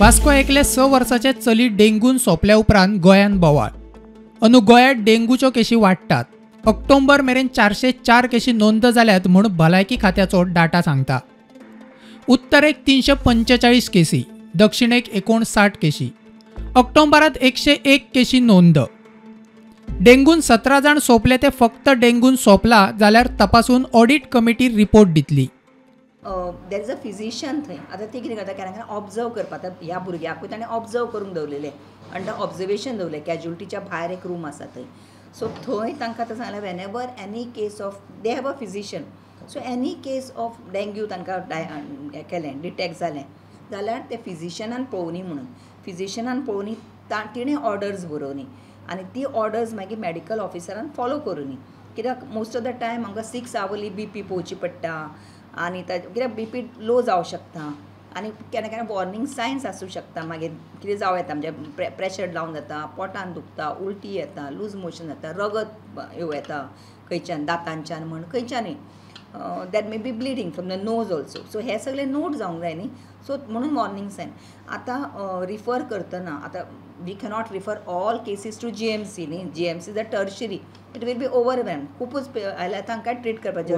वास्को एकले 6 वर्साचे चली डेंगून सोंपल्या उपरांत गोंयान बोवाळ। अंदू गोंयांत डेंगूच्यो केशी वाडटात। ऑक्टोबर मेरेन 404 केशी नोंद जाल्यात म्हूण भलायकी खात्याचो डाटा सांगता। उत्तरेक 345 केसी, दक्षिणेक 59 केशी, ऑक्टोबरात 101 केशी नोंद। डेंगून 17 जाण सोंपले ते फक्त डेंगून सोंपला जाल्यार तपासून ऑडिट कमिटी रिपोर्ट दितली। देर इज अ फिजिशियन थंय। आतां ती कितें करता, केन्ना केन्ना ऑब्जर्व करपाक, आतां ह्या भुरग्याकूय ताणें ऑब्जर्व करून दवरलेलें, अंडर ऑब्जर्वेशन दवरलें। कॅज्युलिटीच्या भायर एक रूम आसा थंय, सो थंय तांकां आतां सांगलें Wien ever any case of they have a physician, so any case of dengue तांकां केलें डिटेक्ट जालें जाल्यार ते फिजिशियनान पळोवनी म्हणून, फिजिशियनान पळोवनी तिणें ऑर्डर्स बरोवनी आनी ती ऑर्डर्स मागीर मेडिकल ऑफिसरान फॉलो करुनी। कित्याक मोस्ट ऑफ द टायम हांकां 6 आवरली BP पळोवची पडटा आनी कित्याक BP लो जावं शकता आनी केन्ना केन्ना वॉर्निंग सायन्स आसूं शकता। मागीर कितें जावं येता, म्हणजे प्रेशर डावन जाता, पोटान दुखता, उलटी येता, लूज मोशन जाता, रगत येता खंयच्यान, दांतांच्यान म्हण खंयच्यानय, that may be bleeding from the nose also. So हे सगळे नोट जावंक जाय न्ही, सो म्हणून वॉर्निंग सायन। आतां रिफर करतना आतां we cannot refer all cases to GMC न्ही, GMC is a tertiary, it will be overwhelm, खूपच आयल्यार तांकां ट्रीट करपाचें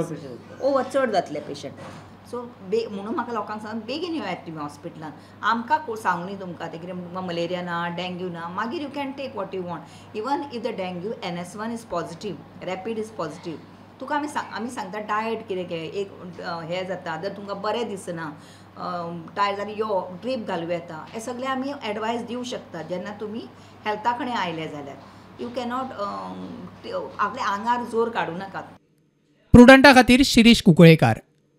ओवर चड जातले पेशंट। सो म्हणून म्हाका लोकांक सांग बेगीन येयात तुमी हॉस्पिटलान, आमकां सांगूं न्ही तुमकां ते कितें तुमकां मलेरिया ना, डेंग्यू ना, मागीर you can take what you want. Even if the dengue NS1 is positive, rapid is positive, तुका आमी सांगता डायट कितें घे, एक हें जाता जर तुमकां बरें दिसना, टायर्ड जाल्यार यो ड्रीप घालूं येता, हे सगळें आमी एडवायस दिवं शकता जेन्ना तुमी हेल्था कडेन आयले जाल्यार। यू कॅनॉट आपल्या आंगार जोर काडूं नाकात। प्रुडंटा खातीर शिरीश कुंकळेकार।